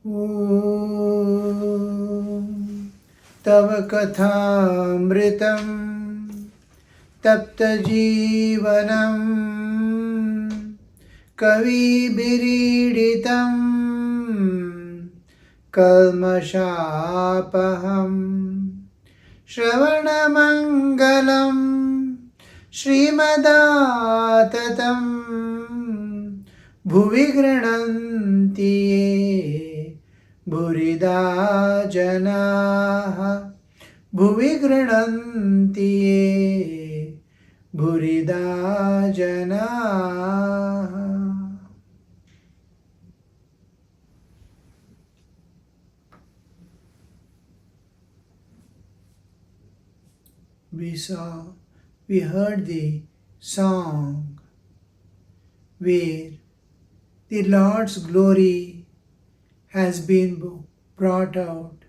ॐ तव कथामृतं तप्तजीवनं कविभिरीडितं कल्मषापहं श्रवणमङ्गलं श्रीमदाततं भुवि गृह्णन्ति ये भूरिदा जनाः भुवि गृह्णन्ति ये भूरिदा जनाः. We heard the song where the Lord's glory has been brought out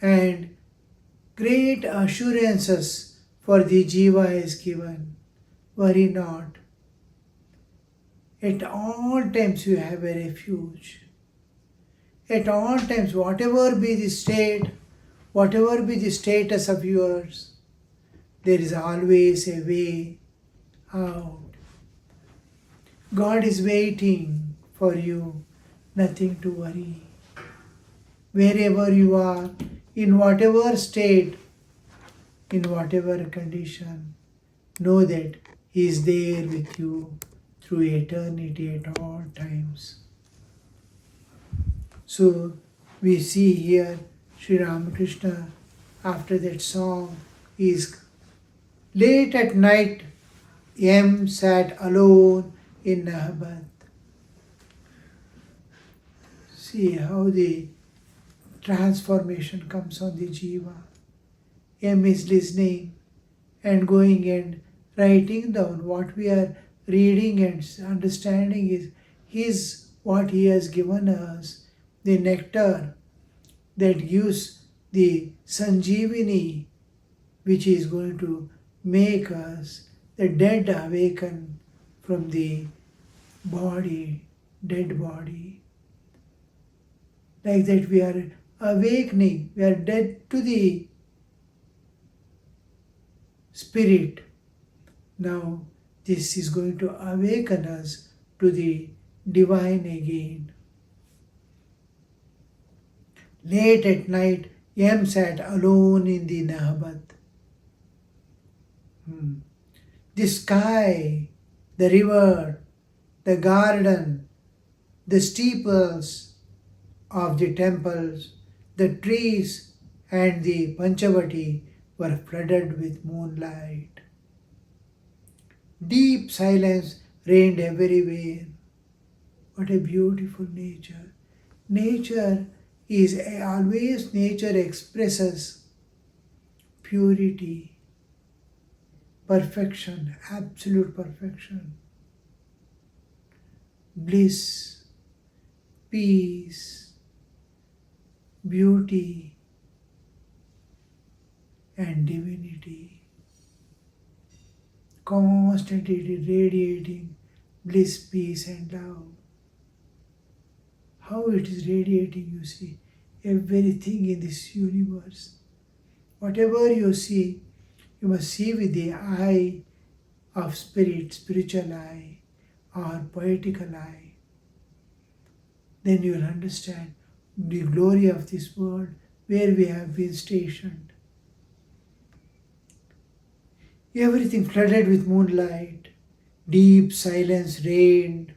and great assurances for the Jiva is given. Worry not. At all times you have a refuge. At all times, whatever be the state, whatever be the status of yours, there is always a way out. God is waiting for you, nothing to worry. Wherever you are, in whatever state, in whatever condition, know that He is there with you through eternity at all times. So we see here Sri Ramakrishna, after that song, is late at night, M sat alone in Nahabat. See how the transformation comes on the Jiva. M is listening and going and writing down what we are reading and understanding is His what He has given us, the nectar that gives the Sanjeevani, which is going to make us the dead awaken from the body, dead body. Like that we are awakening, we are dead to the spirit. Now this is going to awaken us to the divine again. Late at night, M sat alone in the Nahabat. The sky, the river, the garden, the steeples of the temples, the trees and the Panchavati were flooded with moonlight. Deep silence reigned everywhere. What a beautiful nature. Nature is always, nature expresses purity, perfection, absolute perfection, bliss, peace, beauty, and divinity. Constantly radiating bliss, peace, and love. How it is radiating, you see, everything in this universe. Whatever you see, you must see with the eye of spirit, spiritual eye, or poetical eye. Then you will understand the glory of this world where we have been stationed. Everything flooded with moonlight, deep silence reigned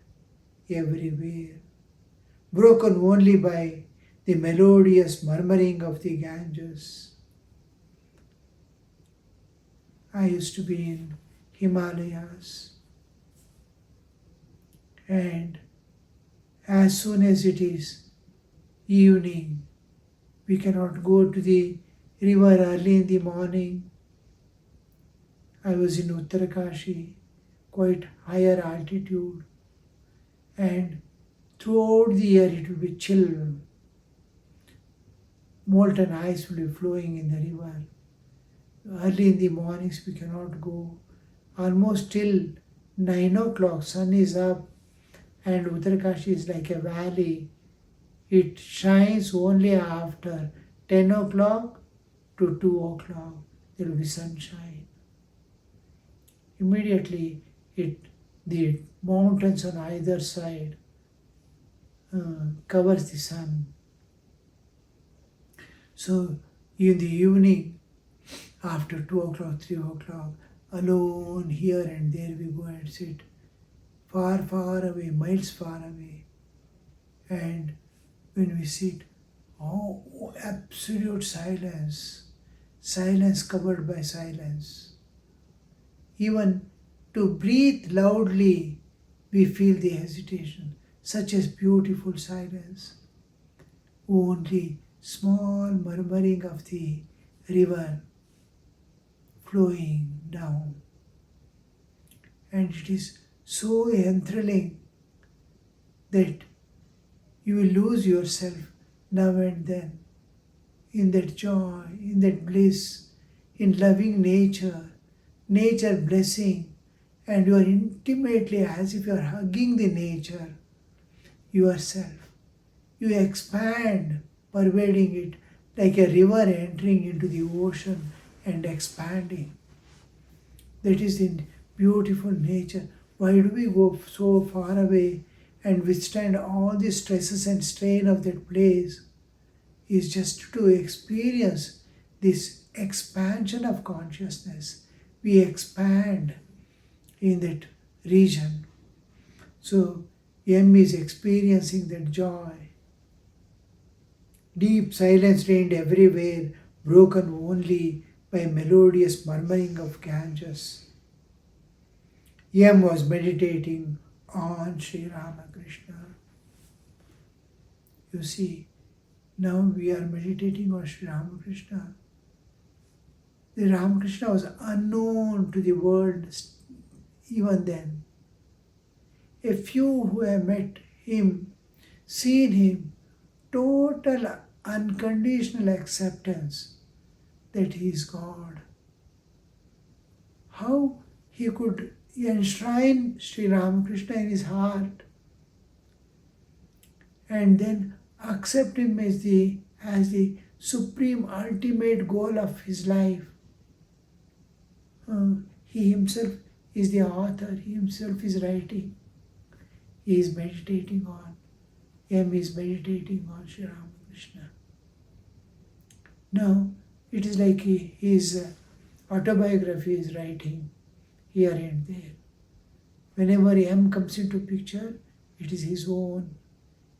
everywhere, broken only by the melodious murmuring of the Ganges. I used to be in Himalayas, and as soon as it is evening, we cannot go to the river early in the morning. I was in Uttarakashi, quite higher altitude, and throughout the year it will be chill. Molten ice will be flowing in the river. Early in the mornings we cannot go. Almost till 9 o'clock sun is up and Uttarakashi is like a valley. It shines only after 10 o'clock to 2 o'clock. There will be sunshine. Immediately, the mountains on either side covers the sun. So in the evening, after 2 o'clock, 3 o'clock, alone here and there we go and sit far, far away, miles far away. And when we sit, oh, absolute silence, silence covered by silence. Even to breathe loudly, we feel the hesitation. Such as beautiful silence. Only small murmuring of the river flowing down. And it is so enthralling that you will lose yourself now and then in that joy, in that bliss, in loving nature, nature blessing, and you are intimately as if you are hugging the nature yourself. You expand, pervading it like a river entering into the ocean and expanding. That is in beautiful nature. Why do we go so far away and withstand all the stresses and strain of that place? Is just to experience this expansion of consciousness. We expand in that region. So M is experiencing that joy. Deep silence reigned everywhere, broken only by melodious murmuring of Ganges. M was meditating on Sri Ramakrishna. You see, now we are meditating on Sri Ramakrishna. The Ramakrishna was unknown to the world even then. A few who have met him, seen him, total unconditional acceptance that he is God. How he could enshrine Sri Ramakrishna in his heart and then accept him as the supreme ultimate goal of his life. He himself is the author, he himself is writing. He is meditating on, M is meditating on Sri Ramakrishna. Now, it is like his autobiography is writing here and there. Whenever M comes into picture, it is his own.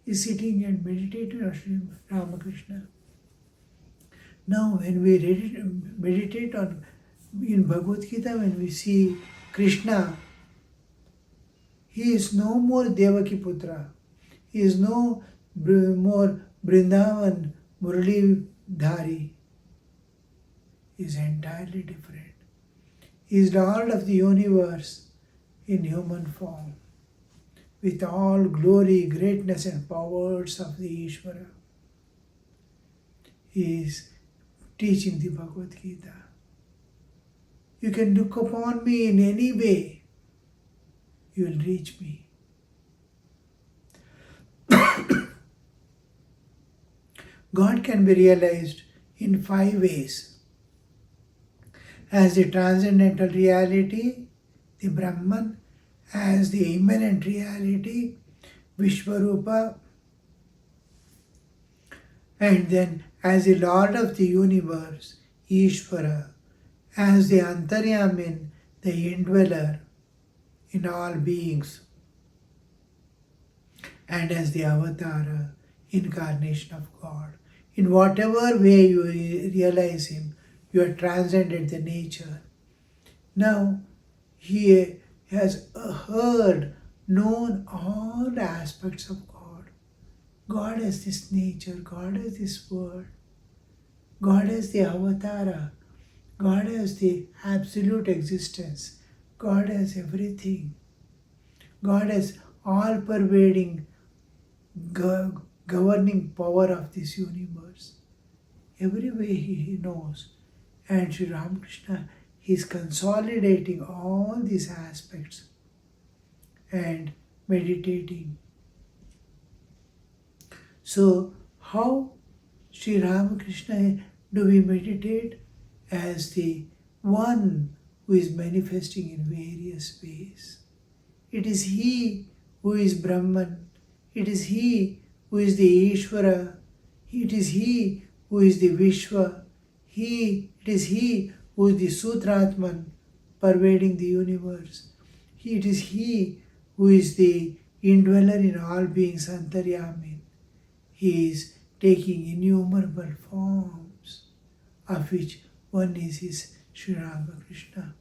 He is sitting and meditating on Sri Ramakrishna. Now, when we meditate on in Bhagavad Gita, when we see Krishna, he is no more Devaki Putra. He is no more Vrindavan Murali Dhari. He is entirely different. He is Lord of the universe in human form, with all glory, greatness and powers of the Ishvara. He is teaching the Bhagavad Gita. You can look upon me in any way, you will reach me. God can be realized in 5 ways. As the transcendental reality, the Brahman, as the immanent reality, Vishwarupa, and then as the Lord of the universe, Ishvara, as the Antaryamin, the indweller in all beings, and as the Avatara, incarnation of God. In whatever way you realize Him, you are transcended the nature. Now, He has heard, known all aspects of God. God has this nature, God has this word, God has the Avatara, God has the absolute existence, God has everything. God has all-pervading, governing power of this universe. Every way He knows. And Sri Ramakrishna, He is consolidating all these aspects and meditating. So how Sri Ramakrishna do we meditate? As the one who is manifesting in various ways. It is He who is Brahman. It is He who is the Ishvara. It is He who is the Vishwa. It is He who is the Sutratman pervading the universe. It is He who is the indweller in all beings, Antaryamin. He is taking innumerable forms, of which one is His Sri Ramakrishna.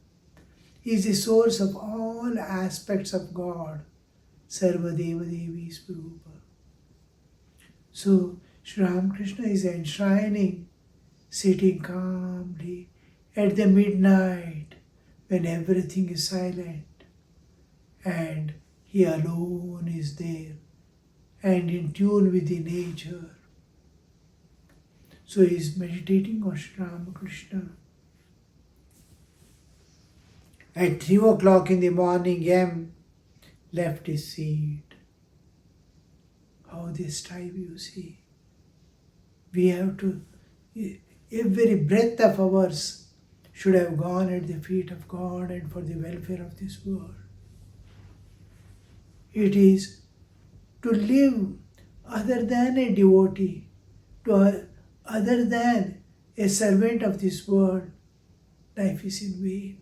He is the source of all aspects of God, Sarva Deva Devi Swarupa. So, Sri Ramakrishna is enshrining, sitting calmly at the midnight when everything is silent, and He alone is there and in tune with the nature. So he is meditating on Sri Ramakrishna. At 3 o'clock in the morning, M left his seat. How they strive, you see. We have to, every breath of ours should have gone at the feet of God and for the welfare of this world. It is to live other than a devotee, other than a servant of this world, life is in vain.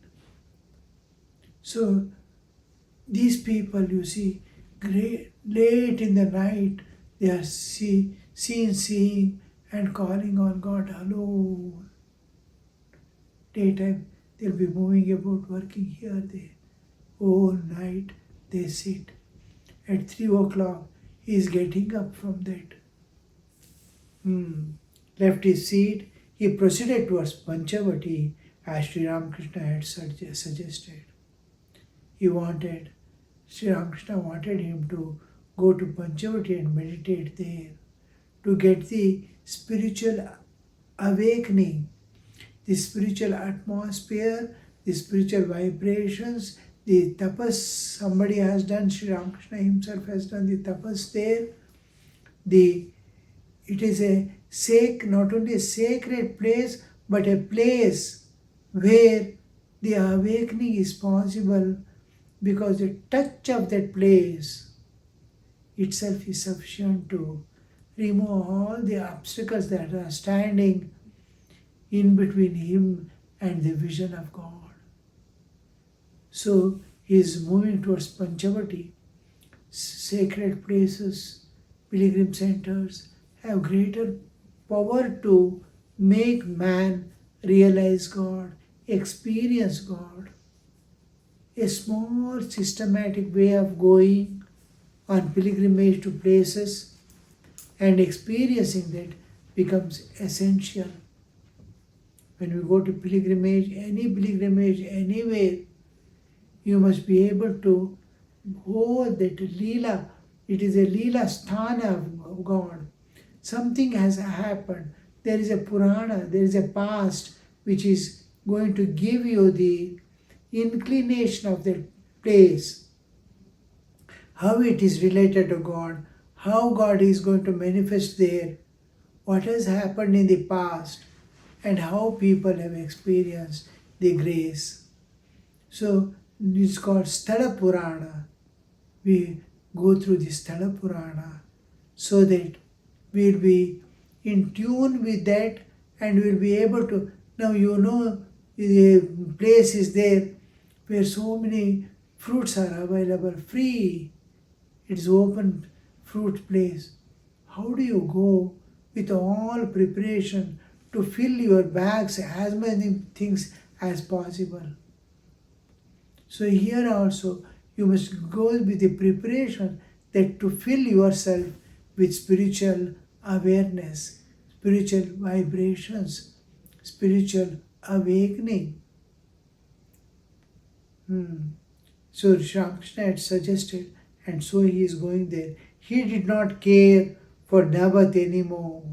So these people, you see, late in the night, they are seeing and calling on God alone. Daytime, they'll be moving about, working here, there. All night, they sit. At 3 o'clock, he is getting up from that. Left his seat, he proceeded towards Panchavati as Sri Ramakrishna had suggested. Sri Ramakrishna wanted him to go to Panchavati and meditate there to get the spiritual awakening, the spiritual atmosphere, the spiritual vibrations, the tapas somebody has done, Sri Ramakrishna himself has done the tapas there. It is not only a sacred place, but a place where the awakening is possible, because the touch of that place itself is sufficient to remove all the obstacles that are standing in between him and the vision of God. So he is moving towards Panchavati. Sacred places, pilgrim centers have greater power to make man realize God, experience God. A small systematic way of going on pilgrimage to places and experiencing that becomes essential. When we go to pilgrimage, anywhere, you must be able to hold that Leela. It is a Leela Sthana of God. Something has happened. There is a Purana, there is a past which is going to give you the inclination of that place, how it is related to God, how God is going to manifest there, what has happened in the past, and how people have experienced the grace. So it's called Sthala Purana. We go through the Sthala Purana so that we'll be in tune with that and we'll be able to, now the place is there where so many fruits are available free. It's open fruit place. How do you go with all preparation to fill your bags as many things as possible? So here also you must go with the preparation that to fill yourself with spiritual awareness, spiritual vibrations, spiritual awakening. So Ramakrishna had suggested, and so he is going there. He did not care for Nabat anymore.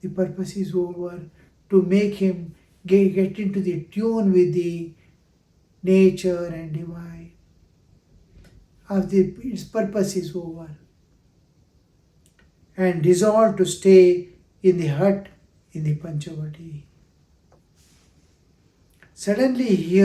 The purpose is over, to make him get into the tune with the nature and divine. Its purpose is over. and resolved to stay in the hut in the Panchavati. Suddenly he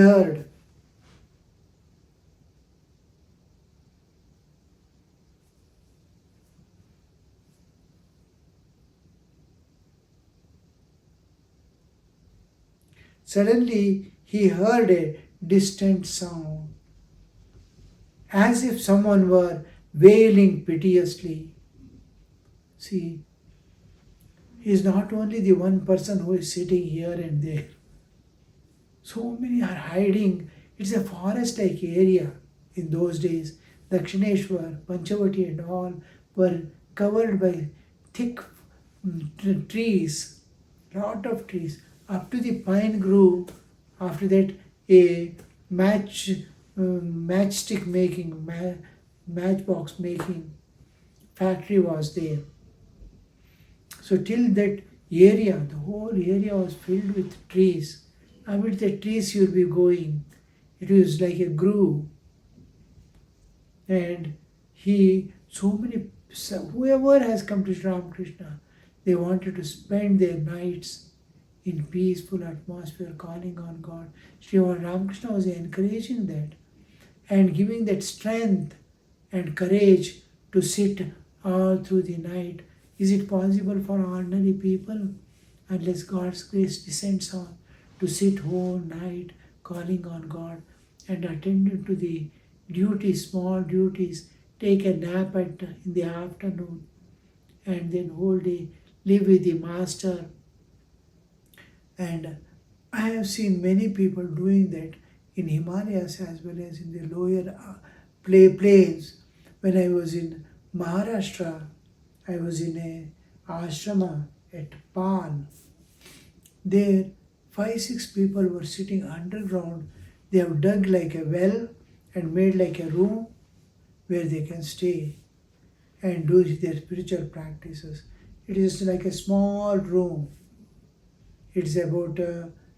heard a distant sound, as if someone were wailing piteously. See, he is not only the one person who is sitting here and there. So many are hiding. It's a forest-like area. In those days, Dakshineswara, Panchavati and all were covered by thick trees, lot of trees, up to the pine grove. After that, a matchstick making, matchbox making factory was there. So till that area, the whole area was filled with trees. Amid the trees you will be going. It was like a grove. And whoever has come to Sri Ramakrishna, they wanted to spend their nights in peaceful atmosphere, calling on God. Sri Ramakrishna was encouraging that and giving that strength and courage to sit all through the night. Is it possible for ordinary people, unless God's grace descends on, to sit whole night calling on God and attending to the duties, small duties, take a nap in the afternoon, and then whole day live with the Master? And I have seen many people doing that in Himalayas as well as in the lower plains. When I was in Maharashtra, I was in a ashrama at Pal. There, 5-6 people were sitting underground. They have dug like a well and made like a room where they can stay and do their spiritual practices. It is like a small room. It's about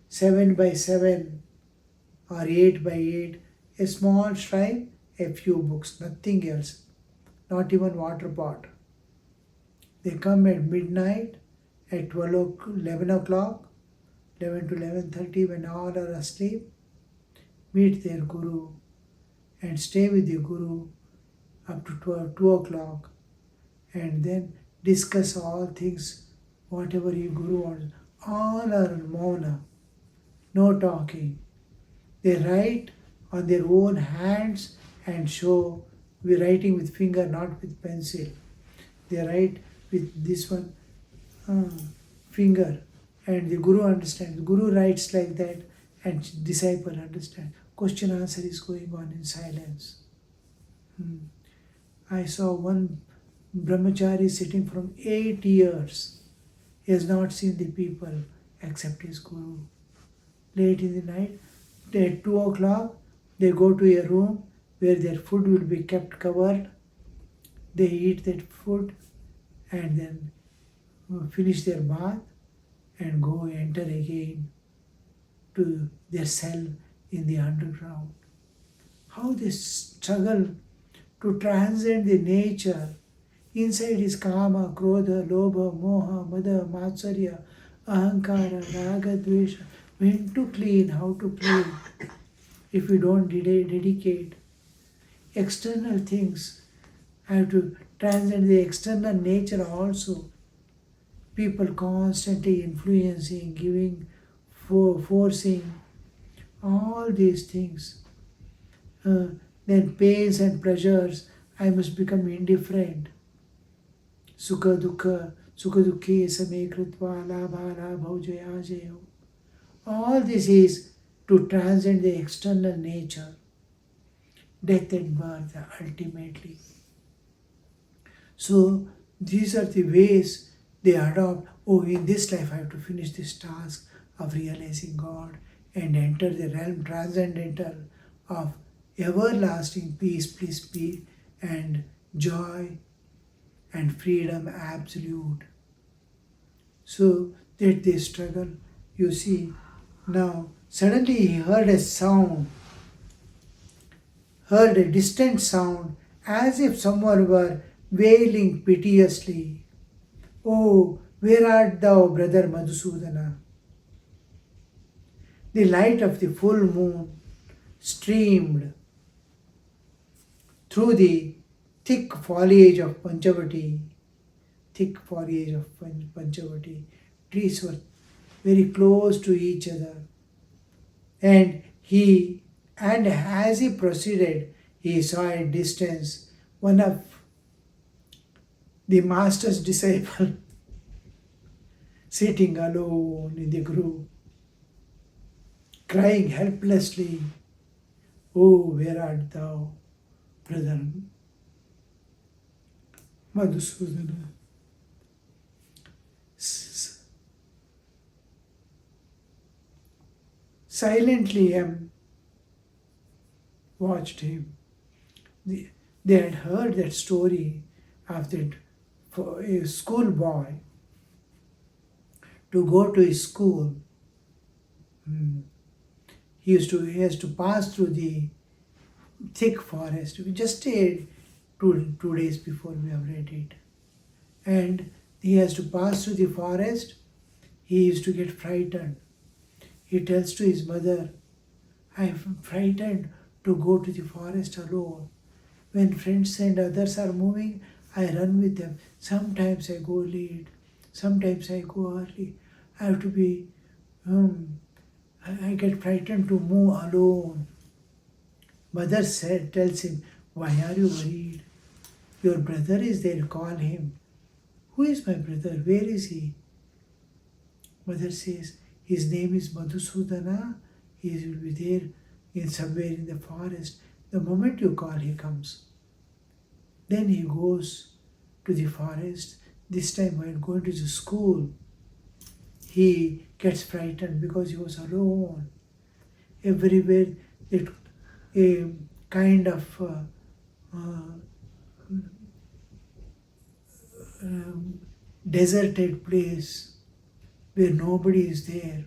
7 by 7 or 8 by 8. A small shrine, a few books, nothing else. Not even water pot. They come at midnight, at 11 o'clock, 11 to 11:30 when all are asleep, meet their Guru and stay with the Guru up to 2 o'clock, and then discuss all things, whatever your Guru wants. All are mauna, no talking. They write on their own hands and show. We're writing with finger, not with pencil. They write with this one finger, and the Guru understands. The Guru writes like that, and disciple understands. Question answer is going on in silence. I saw one brahmachari sitting from 8 years. He has not seen the people except his Guru. Late in the night, at 2 o'clock, they go to a room where their food will be kept covered. They eat that food and then finish their bath and go enter again to their cell in the underground. How they struggle to transcend the nature. Inside is kama, krodha, lobha, moha, mada, matsarya, ahankara, raga, dvesha. When to clean, how to clean. If we don't dedicate external things, I have to transcend the external nature also. People constantly influencing, giving, forcing, all these things. Then pains and pleasures, I must become indifferent. Sukha dukhe same kritva labha labha jaya jayo. All this is to transcend the external nature, death and birth ultimately. So these are the ways they adopt. Oh, in this life I have to finish this task of realizing God and enter the realm transcendental of everlasting peace, and joy and freedom absolute. So that they struggle. You see, now suddenly he heard a distant sound, as if someone were wailing piteously. Oh, where art thou, brother Madhusudana? The light of the full moon streamed through the thick foliage of Panchavati. Thick foliage of Panchavati. Trees were very close to each other. And as he proceeded, he saw at distance one of the master's disciple sitting alone in the grove, crying helplessly, "Oh, where art thou, brother Madhusudana?" Silently M watched him. They had heard that story of that for a schoolboy to go to his school. He has to pass through the thick forest. We just stayed 2 days before we have read it. And he has to pass through the forest. He used to get frightened. He tells to his mother, "I am frightened to go to the forest alone. When friends and others are moving, I run with them. Sometimes I go late, sometimes I go early. I have to be, I get frightened to move alone." Mother tells him, "Why are you worried? Your brother is there, call him." "Who is my brother? Where is he?" Mother says, "His name is Madhusudana. He will be there in somewhere in the forest. The moment you call, he comes." Then he goes to the forest. This time while going to the school, he gets frightened because he was alone. Everywhere that a kind of deserted place where nobody is there,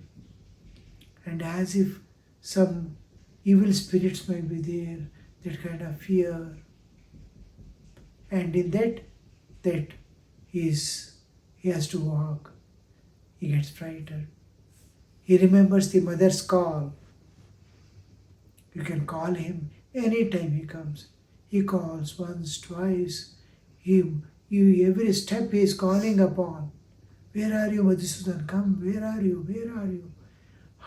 and as if some evil spirits might be there, that kind of fear. And in that he has to walk. He gets frightened. He remembers the mother's call. You can call him anytime he comes. He calls once, twice. Every step he is calling upon. "Where are you, Madhusudan? Come, where are you? Where are you?"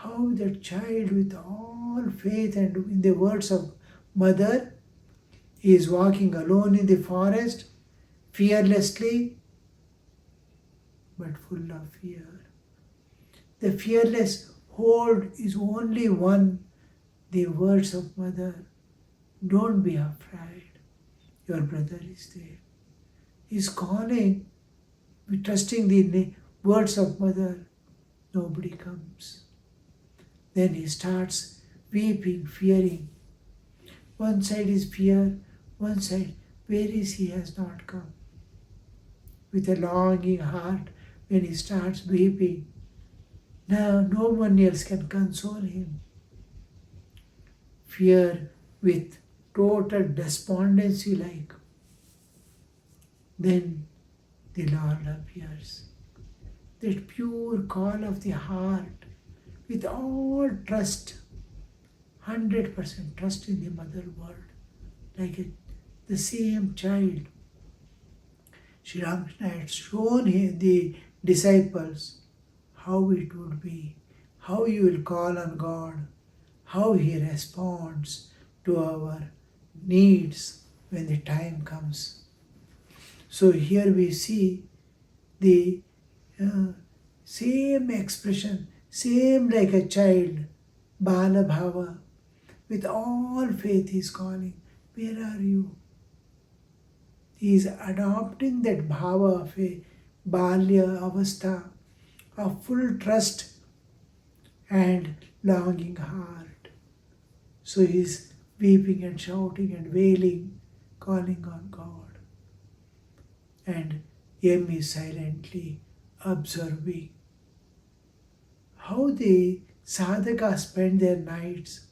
How that child, with all faith and in the words of mother, he is walking alone in the forest, fearlessly, but full of fear. The fearless hold is only one, the words of mother. "Don't be afraid. Your brother is there." He is calling, trusting the words of mother. Nobody comes. Then he starts weeping, fearing. One side is fear, one side, where is he has not come? With a longing heart, when he starts weeping, now no one else can console him. Fear with total despondency like. Then the Lord appears. That pure call of the heart, with all trust, 100% trust in the mother world, like the same child. Sri Ramakrishna had shown the disciples how it would be, how you will call on God, how He responds to our needs when the time comes. So here we see the same expression, same like a child, Bala Bhava, with all faith he is calling, "Where are you?" He is adopting that bhava of a balya avastha, of full trust and longing heart. So he is weeping and shouting and wailing, calling on God. And M is silently observing how the sadhakas spend their nights,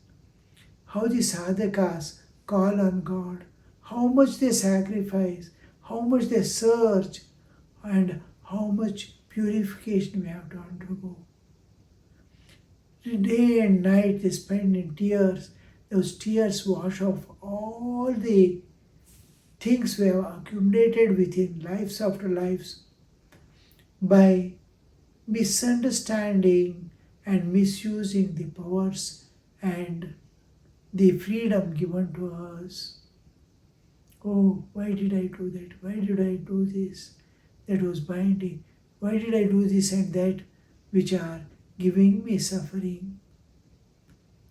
how the sadhakas call on God, how much they sacrifice, how much they search, and how much purification we have to undergo. Day and night they spend in tears. Those tears wash off all the things we have accumulated within lives after lives by misunderstanding and misusing the powers and the freedom given to us. Oh, why did I do that? Why did I do this? That was binding. Why did I do this and that, which are giving me suffering?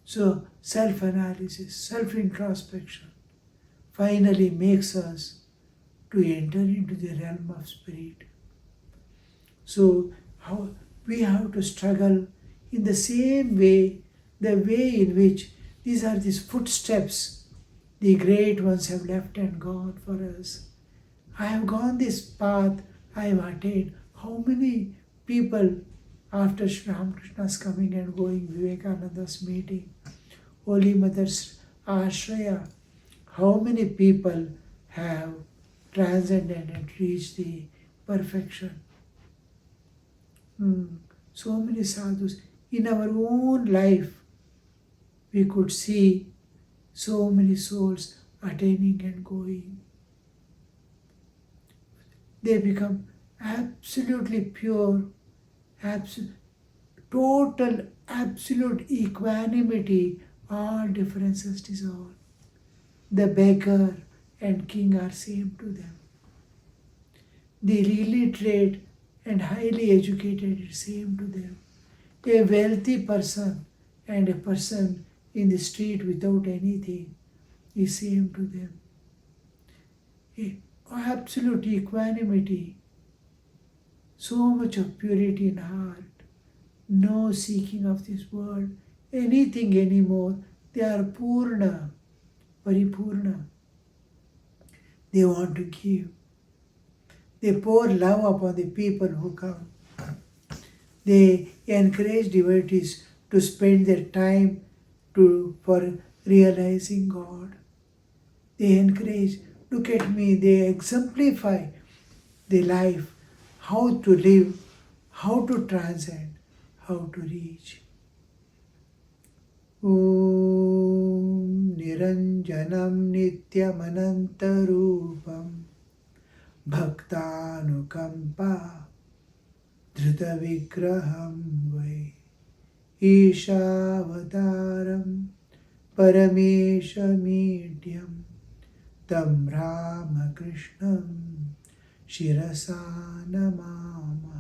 So, self analysis, self introspection finally makes us to enter into the realm of spirit. So, how we have to struggle in the same way, the way in which these footsteps the great ones have left and gone for us. I have gone this path, I have attained. How many people after Sri Ramakrishna's coming and going, Vivekananda's meeting, Holy Mother's Ashraya, how many people have transcended and reached the perfection? So many sadhus. In our own life, we could see so many souls attaining and going. They become absolutely pure, total, absolute equanimity, all differences dissolve. The beggar and king are same to them. The illiterate and highly educated is same to them. A wealthy person and a person in the street without anything is same to them. Absolute equanimity, so much of purity in heart, no seeking of this world, anything anymore. They are Purna, Paripurna. They want to give. They pour love upon the people who come. They encourage devotees to spend their time for realizing God. They encourage, look at me, they exemplify the life, how to live, how to transcend, how to reach. Om Niranjanam Nityamanantarupam Bhaktanukampa Dhrita Vigraham Vai Ishavasaram Parameshamidhyam Tam Ramakrishnam Shirasa Namama.